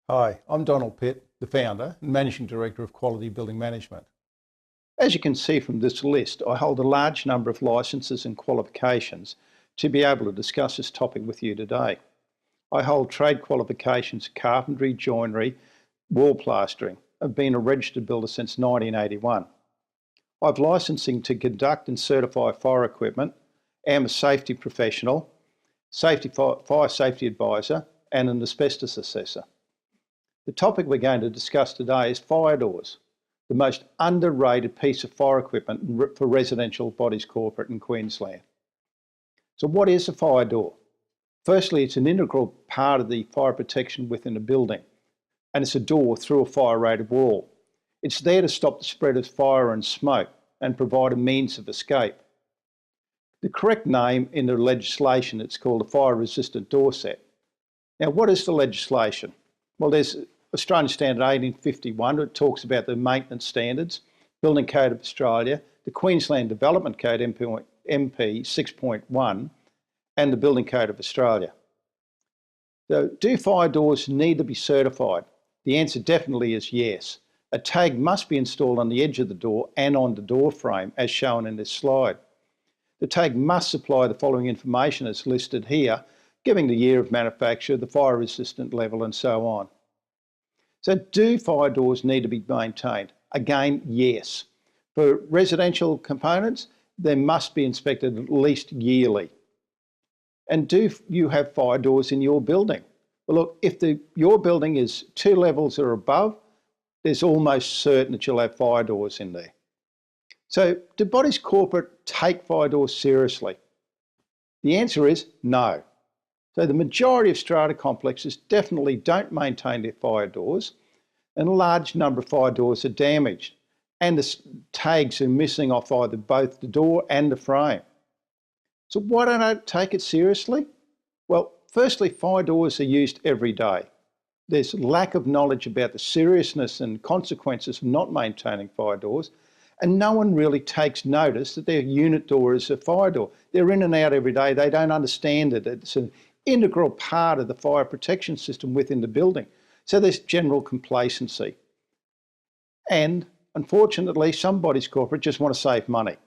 Hi, I'm Donald Pitt, the founder and Managing Director of Quality Building Management. As you can see from this list, I hold a large number of licenses and qualifications to be able to discuss this topic with you today. I hold trade qualifications in carpentry, joinery, wall plastering. I've been a registered builder since 1981. I have licensing to conduct and certify fire equipment, am a safety professional, fire safety advisor, and an asbestos assessor. The topic we're going to discuss today is fire doors, the most underrated piece of fire equipment for residential bodies corporate in Queensland. So what is a fire door? Firstly, it's an integral part of the fire protection within a building, and it's a door through a fire-rated wall. It's there to stop the spread of fire and smoke and provide a means of escape. The correct name in the legislation, it's called a fire-resistant door set. Now, what is the legislation? Well, there's Australian Standard 1851, it talks about the maintenance standards, Building Code of Australia, the Queensland Development Code MP 6.1, and the Building Code of Australia. So, do fire doors need to be certified? The answer definitely is yes. A tag must be installed on the edge of the door and on the door frame, as shown in this slide. The tag must supply the following information as listed here, giving the year of manufacture, the fire resistant level, and so on. So do fire doors need to be maintained? Again, yes. For residential components, they must be inspected at least yearly. And do you have fire doors in your building? Well, look, if your building is 2 levels or above, there's almost certain that you'll have fire doors in there. So do bodies corporate take fire doors seriously? The answer is no. So the majority of strata complexes definitely don't maintain their fire doors, and a large number of fire doors are damaged, and the tags are missing off either both the door and the frame. So why don't I take it seriously? Well, firstly, fire doors are used every day. There's lack of knowledge about the seriousness and consequences of not maintaining fire doors, and no one really takes notice that their unit door is a fire door. They're in and out every day. They don't understand it. It's an integral part of the fire protection system within the building. So there's general complacency. And unfortunately, some bodies corporate just want to save money.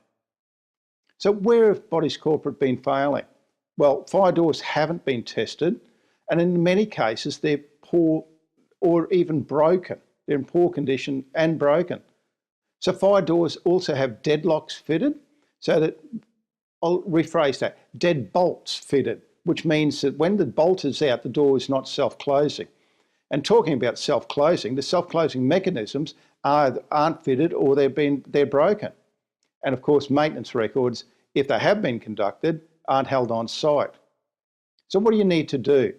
So where have bodies corporate been failing? Well, fire doors haven't been tested, and in many cases, they're poor or even broken. They're in poor condition and broken. So fire doors also have deadlocks fitted, so that, I'll rephrase that, dead bolts fitted, which means that when the bolt is out, the door is not self-closing. And talking about self-closing, the self-closing mechanisms aren't fitted or they're broken. And of course, maintenance records, if they have been conducted, aren't held on site. So what do you need to do?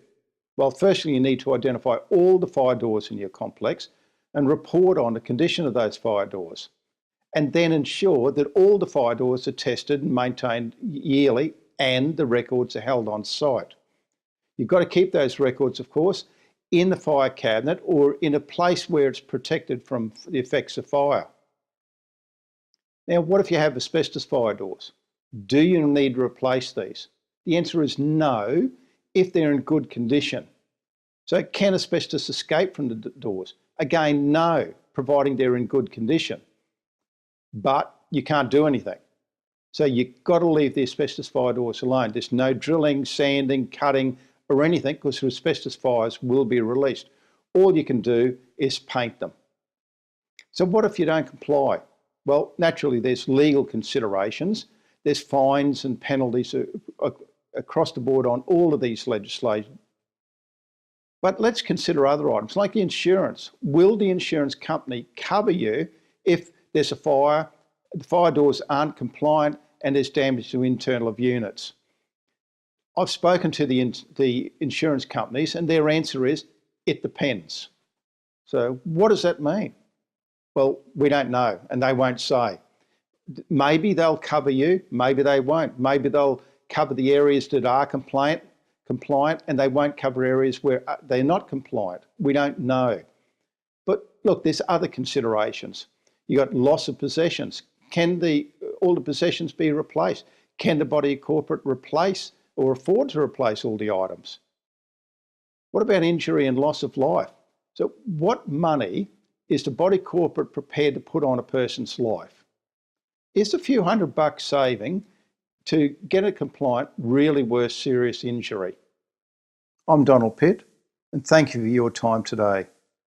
Well, firstly, you need to identify all the fire doors in your complex and report on the condition of those fire doors. And then ensure that all the fire doors are tested and maintained yearly and the records are held on site. You've got to keep those records, of course, in the fire cabinet or in a place where it's protected from the effects of fire. Now, what if you have asbestos fire doors? Do you need to replace these? The answer is no, if they're in good condition. So can asbestos escape from the doors? Again, no, providing they're in good condition. But you can't do anything. So you've got to leave the asbestos fire doors alone. There's no drilling, sanding, cutting, or anything, because the asbestos fires will be released. All you can do is paint them. So what if you don't comply? Well, naturally, there's legal considerations. There's fines and penalties across the board on all of these legislation. But let's consider other items, like the insurance. Will the insurance company cover you if there's a fire, the fire doors aren't compliant, and there's damage to internal of units? I've spoken to the insurance companies, and their answer is, it depends. So what does that mean? Well, we don't know, and they won't say. Maybe they'll cover you, maybe they won't. Maybe they'll cover the areas that are compliant, and they won't cover areas where they're not compliant. We don't know. But look, there's other considerations. You got loss of possessions. Can all the possessions be replaced? Can the body corporate replace or afford to replace all the items? What about injury and loss of life? So what money is the body corporate prepared to put on a person's life? Is a few $100 saving to get it compliant really worth serious injury? I'm Donald Pitt, and thank you for your time today.